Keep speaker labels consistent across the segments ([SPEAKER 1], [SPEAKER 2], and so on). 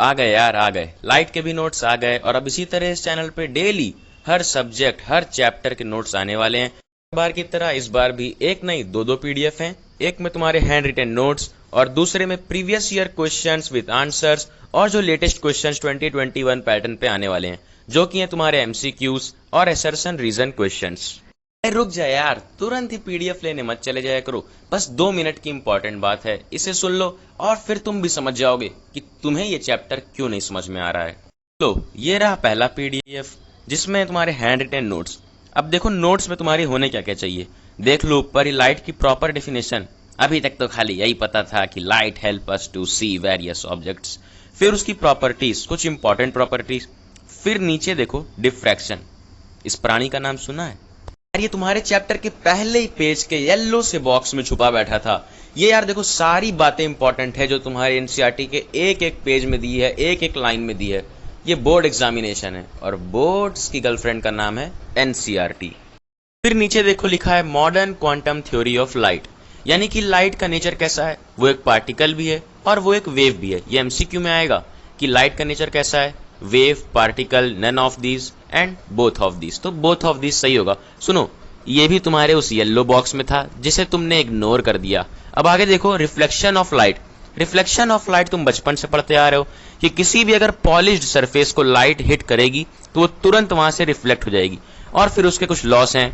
[SPEAKER 1] आ गए यार, आ गए। लाइट के भी नोट्स आ गए और अब इसी तरह इस चैनल पे डेली हर सब्जेक्ट हर चैप्टर के नोट्स आने वाले हैं। हर बार की तरह इस बार भी एक नहीं दो पीडीएफ हैं। एक में तुम्हारे हैंड रिटन नोट्स और दूसरे में previous year questions with answers और जो लेटेस्ट क्वेश्चंस 2021 पैटर्न पे आने वाले हैं, जो कि हैं तुम्हारे एमसीक्यूज और असर्शन रीजन क्वेश्चंस। रुक जा यार, तुरंत ही पीडीएफ लेने मत चले जाया करो। बस 2 मिनट की इंपॉर्टेंट बात है, इसे सुन लो और फिर तुम भी समझ जाओगे कि तुम्हें ये चैप्टर क्यों नहीं समझ में आ रहा है। लो, ये रहा पहला पीडीएफ जिसमें तुम्हारे हैंड रिटन नोट्स। अब देखो नोट्स में तुम्हारी होने क्या क्या चाहिए। देख लो ऊपर ही लाइट की प्रॉपर डेफिनेशन। अभी तक तो खाली यही पता था कि light help us to see various objects, फिर उसकी प्रॉपर्टीज, कुछ इंपॉर्टेंट प्रॉपर्टीज। फिर नीचे देखो डिफ्रैक्शन। इस प्राणी का नाम सुना है? ये तुम्हारे चैप्टर के पहले ही पेज के येलो से बॉक्स में छुपा बैठा था। ये यार देखो सारी बातें इंपॉर्टेंट है जो तुम्हारे एनसीईआरटी के एक एक पेज में दी है, एक एक लाइन में दी है। ये बोर्ड एग्जामिनेशन है और बोर्ड्स की गर्लफ्रेंड का नाम है एनसीईआरटी। फिर नीचे देखो लिखा है modern quantum theory of light, यानी कि लाइट का नेचर कैसा है। वो एक पार्टिकल भी है और वो एक वेव भी है। ये एमसीक्यू में आएगा कि लाइट का नेचर कैसा है, wave, particle, none of these and both of these. तो बोथ ऑफ दीज सही होगा। सुनो, ये भी तुम्हारे उस येलो बॉक्स में था जिसे तुमने इग्नोर कर दिया। अब आगे देखो reflection of light. Reflection of light तुम बचपन से पढ़ते आ रहे हो कि किसी भी अगर पॉलिश्ड सरफेस को लाइट हिट करेगी तो वो तुरंत वहां से रिफ्लेक्ट हो जाएगी और फिर उसके कुछ लॉस हैं।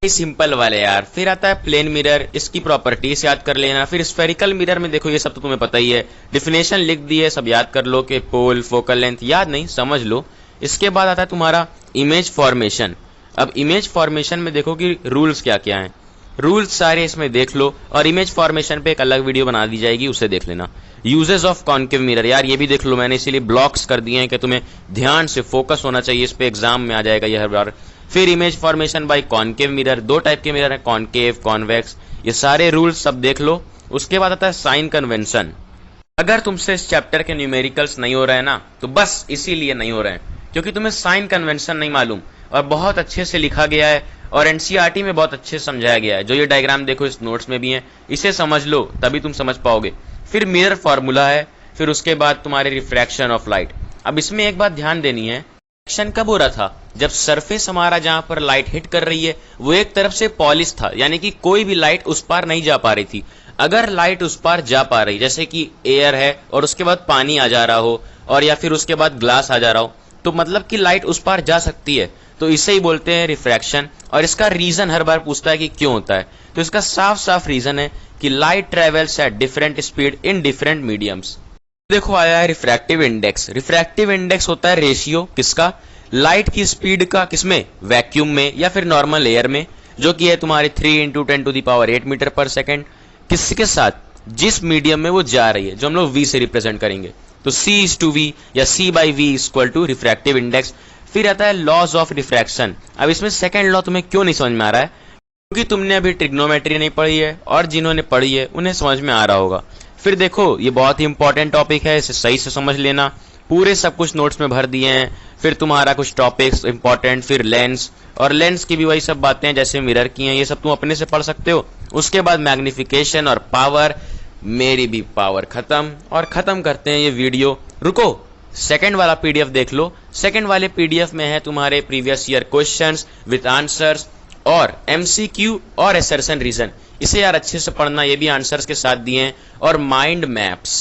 [SPEAKER 1] सिंपल वाले यार। फिर आता है प्लेन मिरर, इसकी प्रॉपर्टीज याद कर लेना। फिर स्फेरिकल मिरर में देखो ये सब तो तुम्हें पता ही है, डिफिनेशन लिख दी है, सब याद कर लो कि पोल, फोकल लेंथ, याद नहीं समझ लो। इसके बाद आता है तुम्हारा इमेज फॉर्मेशन। अब इमेज फॉर्मेशन में देखो कि रूल्स क्या क्या हैं। रूल्स सारे इसमें देख लो और इमेज फॉर्मेशन पे एक अलग वीडियो बना दी जाएगी, उसे देख लेना। यूजेस ऑफ कॉन्केव मिरर, यार ये भी देख लो, मैंने इसीलिए ब्लॉक्स कर दिए हैं कि तुम्हें ध्यान से फोकस होना चाहिए इस पे, एग्जाम में आ जाएगा ये हर बार। फिर image formation by concave mirror, 2 type के मिरर है, कॉन्केव, कॉन्वेक्स। ये सारे रूल्स सब देख लो। उसके बाद आता है साइन कन्वेंशन। अगर तुमसे इस चैप्टर के न्यूमेरिकल्स नहीं हो रहे हैं ना, तो बस इसीलिए नहीं हो रहे हैं क्योंकि तुम्हें साइन कन्वेंशन नहीं मालूम और बहुत अच्छे से लिखा गया है और एनसीईआरटी में बहुत अच्छे से समझाया गया है। जो ये डायग्राम देखो इस नोट्स में भी है, इसे समझ लो तभी तुम समझ पाओगे। फिर मिरर फॉर्मूला है, फिर उसके बाद तुम्हारे रिफ्रैक्शन ऑफ लाइट। अब इसमें एक बात ध्यान देनी है, रिफ्रैक्शन कब हो रहा था? जब सरफेस हमारा जहां पर लाइट हिट कर रही है वो एक तरफ से पॉलिश था, यानी कि कोई भी लाइट उस पार नहीं जा पा रही थी। अगर लाइट उस पार जा पा रही, जैसे कि एयर है और उसके बाद पानी आ जा रहा हो और या फिर उसके बाद ग्लास आ जा रहा हो, तो मतलब कि लाइट उस पार जा सकती है, तो इसे ही बोलते हैं रिफ्रैक्शन। और इसका रीजन हर बार पूछता है कि क्यों होता है, तो इसका साफ साफ रीजन है कि light travels at different speed in different mediums. देखो आया है रिफ्रैक्टिव इंडेक्स। रिफ्रैक्टिव इंडेक्स होता है रेशियो किसका? लाइट की स्पीड का। किसमें? वैक्यूम में या फिर नॉर्मल एयर में, जो कि है तुम्हारे 3 × 10⁸ मीटर पर सेकेंड। किसके साथ? जिस मीडियम में वो जा रही है, जो हम लोग V से रिप्रेजेंट करेंगे, तो C/V या C/V = रिफ्रैक्टिव इंडेक्स। फिर आता है लॉज ऑफ रिफ्रैक्शन। अब इसमें सेकंड लॉ तुम्हें क्यों नहीं समझ में आ रहा है? क्योंकि तुमने अभी ट्रिग्नोमेट्री नहीं पढ़ी है और जिन्होंने पढ़ी है उन्हें समझ में आ रहा होगा। फिर देखो ये बहुत ही इंपॉर्टेंट टॉपिक है, इसे सही से समझ लेना। पूरे सब कुछ नोट्स में भर दिए हैं। फिर तुम्हारा कुछ टॉपिक्स इंपॉर्टेंट, फिर लेंस, और लेंस की भी वही सब बातें जैसे मिरर की हैं, ये सब तुम अपने से पढ़ सकते हो। उसके बाद मैग्निफिकेशन और पावर। मेरी भी पावर खत्म, और खत्म करते हैं ये वीडियो। रुको, सेकंड वाला पीडीएफ देख लो। सेकंड वाले पीडीएफ में है तुम्हारे previous year questions with answers और एमसीक्यू और असर्शन रीजन। इसे यार अच्छे से पढ़ना, ये भी आंसर्स के साथ दिए हैं। और माइंड मैप्स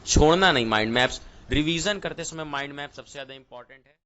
[SPEAKER 1] छोड़ना नहीं, माइंड मैप्स रिवीजन करते समय माइंड मैप सबसे ज्यादा इंपॉर्टेंट है।